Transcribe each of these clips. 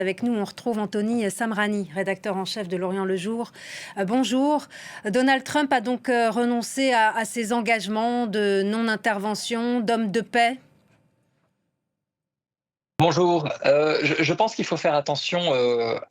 Avec nous, on retrouve Anthony Samrani, rédacteur en chef de L'Orient le Jour. Bonjour. Donald Trump a donc renoncé à ses engagements de non-intervention, d'homme de paix. Bonjour. Je pense qu'il faut faire attention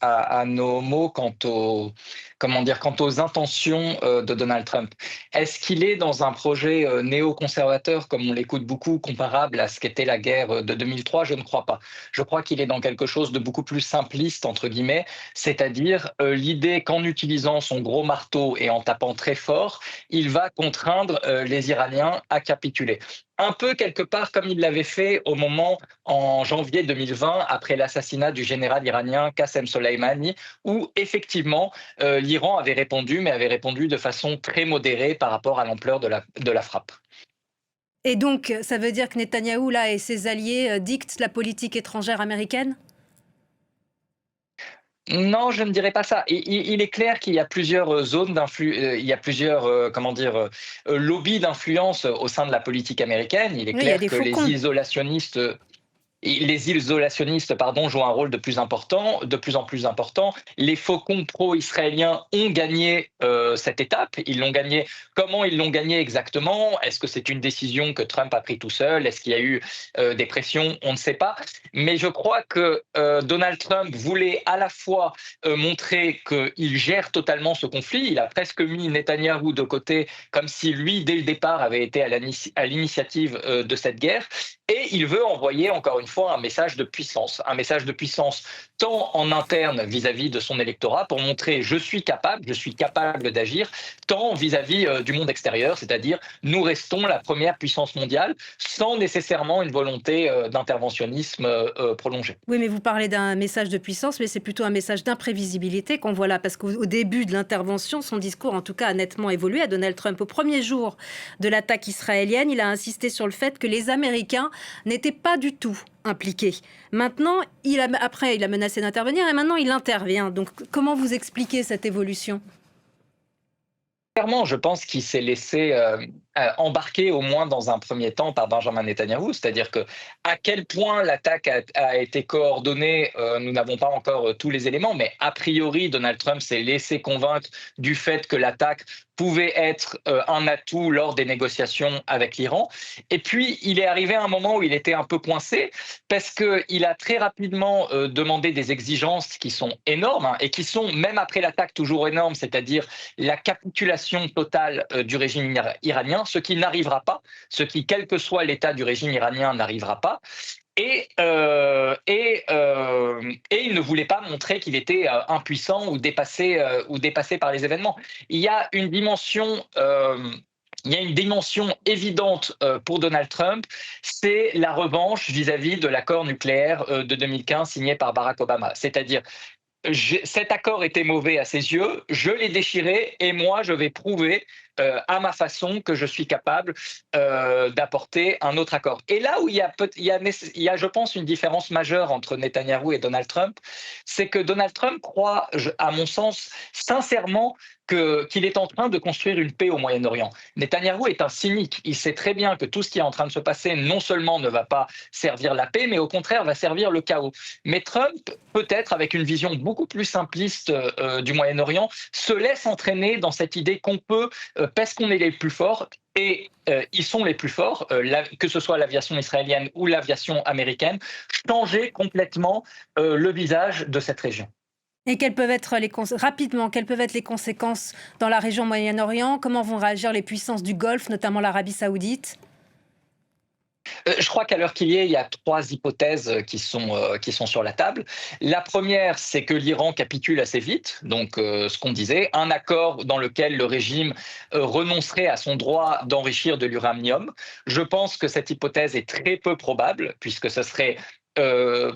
à nos mots quant aux, comment dire, quant aux intentions de Donald Trump. Est-ce qu'il est dans un projet néoconservateur, comme on l'écoute beaucoup, comparable à ce qu'était la guerre de 2003? Je ne crois pas. Je crois qu'il est dans quelque chose de beaucoup plus simpliste, entre guillemets, c'est-à-dire l'idée qu'en utilisant son gros marteau et en tapant très fort, il va contraindre les Iraniens à capituler. Un peu quelque part comme il l'avait fait au moment en janvier 2020, après l'assassinat du général iranien Qassem Soleimani, où effectivement l'Iran avait répondu, mais avait répondu de façon très modérée par rapport à l'ampleur de la frappe. Et donc, ça veut dire que Netanyahou là, et ses alliés dictent la politique étrangère américaine? Non, je ne dirais pas ça. Il est clair qu'il y a plusieurs zones d'influence, il y a plusieurs, comment dire, lobbies d'influence au sein de la politique américaine. Il est Oui, il y a clair des que faucons. les isolationnistes, pardon, jouent un rôle de plus en plus important. Les faucons pro-israéliens ont gagné cette étape. Ils l'ont gagné. Comment ils l'ont gagné exactement? Est-ce que c'est une décision que Trump a prise tout seul? Est-ce qu'il y a eu des pressions? On ne sait pas. Mais je crois que Donald Trump voulait à la fois montrer qu'il gère totalement ce conflit. Il a presque mis Netanyahou de côté, comme si lui, dès le départ, avait été à l'initiative de cette guerre. Et il veut envoyer, encore une fois, un message de puissance tant en interne vis-à-vis de son électorat pour montrer je suis capable d'agir, tant vis-à-vis du monde extérieur, c'est-à-dire nous restons la première puissance mondiale sans nécessairement une volonté d'interventionnisme prolongé. Oui, mais vous parlez d'un message de puissance, mais c'est plutôt un message d'imprévisibilité qu'on voit là, parce qu'au début de l'intervention, son discours, en tout cas, a nettement évolué à Donald Trump. Au premier jour de l'attaque israélienne, il a insisté sur le fait que les Américains n'étaient pas du tout impliqués. Maintenant, après, il a menacé d'intervenir et maintenant, il intervient. Donc, comment vous expliquez cette évolution? Clairement, je pense qu'il s'est laissé embarquer au moins dans un premier temps par Benjamin Netanyahou, c'est-à-dire que à quel point l'attaque a été coordonnée, nous n'avons pas encore tous les éléments, mais a priori, Donald Trump s'est laissé convaincre du fait que l'attaque pouvait être un atout lors des négociations avec l'Iran. Et puis, il est arrivé à un moment où il était un peu coincé parce qu'il a très rapidement demandé des exigences qui sont énormes hein, et qui sont, même après l'attaque, toujours énormes, c'est-à-dire la capitulation totale du régime iranien, ce qui n'arrivera pas, ce qui, quel que soit l'état du régime iranien, n'arrivera pas. Et il ne voulait pas montrer qu'il était impuissant ou dépassé par les événements. Il y a une dimension. Il y a une dimension évidente pour Donald Trump, c'est la revanche vis-à-vis de l'accord nucléaire de 2015 signé par Barack Obama. C'est-à-dire cet accord était mauvais à ses yeux, je l'ai déchiré et moi je vais prouver à ma façon que je suis capable d'apporter un autre accord. Et là où il y a, je pense, une différence majeure entre Netanyahou et Donald Trump, c'est que Donald Trump croit, à mon sens, sincèrement qu'il est en train de construire une paix au Moyen-Orient. Netanyahou est un cynique. Il sait très bien que tout ce qui est en train de se passer non seulement ne va pas servir la paix, mais au contraire va servir le chaos. Mais Trump, peut-être avec une vision beaucoup plus simpliste du Moyen-Orient, se laisse entraîner dans cette idée qu'on peut, parce qu'on est les plus forts, et ils sont les plus forts, que ce soit l'aviation israélienne ou l'aviation américaine, changer complètement le visage de cette région. Et quelles peuvent être rapidement, quelles peuvent être les conséquences dans la région Moyen-Orient? Comment vont réagir les puissances du Golfe, notamment l'Arabie Saoudite? Je crois qu'à l'heure qu'il y est, il y a trois hypothèses qui sont sur la table. La première, c'est que l'Iran capitule assez vite, donc ce qu'on disait, un accord dans lequel le régime renoncerait à son droit d'enrichir de l'uranium. Je pense que cette hypothèse est très peu probable, puisque ce serait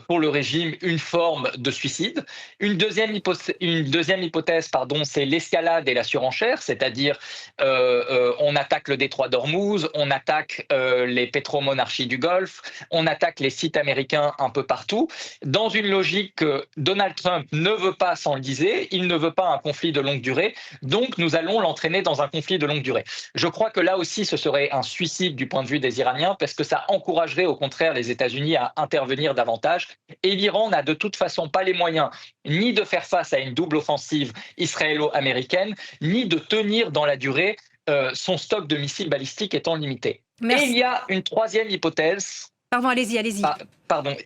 pour le régime une forme de suicide. Une deuxième hypothèse pardon, c'est l'escalade et la surenchère, c'est-à-dire on attaque le détroit d'Ormuz, on attaque les pétromonarchies du Golfe, on attaque les sites américains un peu partout, dans une logique que Donald Trump ne veut pas s'enliser, il ne veut pas un conflit de longue durée, donc nous allons l'entraîner dans un conflit de longue durée. Je crois que là aussi, ce serait un suicide du point de vue des Iraniens, parce que ça encouragerait au contraire les États-Unis à intervenir s'affaiblir davantage. Et l'Iran n'a de toute façon pas les moyens ni de faire face à une double offensive israélo-américaine, ni de tenir dans la durée son stock de missiles balistiques étant limité. Et il Merci. y a une troisième hypothèse. Pardon, allez-y, allez-y. Pardon.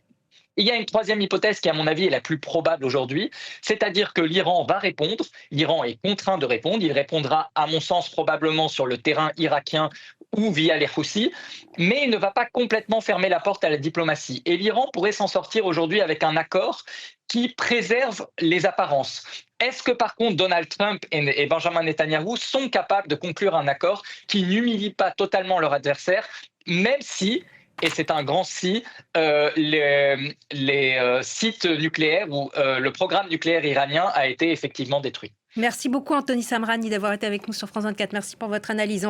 Il y a une troisième hypothèse qui, à mon avis, est la plus probable aujourd'hui, c'est-à-dire que l'Iran va répondre, l'Iran est contraint de répondre, il répondra, à mon sens, probablement sur le terrain irakien ou via les Houthis, mais il ne va pas complètement fermer la porte à la diplomatie. Et l'Iran pourrait s'en sortir aujourd'hui avec un accord qui préserve les apparences. Est-ce que par contre Donald Trump et Benjamin Netanyahou sont capables de conclure un accord qui n'humilie pas totalement leur adversaire, même si, et c'est un grand si, les sites nucléaires ou le programme nucléaire iranien a été effectivement détruit. Merci beaucoup Anthony Samrani d'avoir été avec nous sur France 24. Merci pour votre analyse.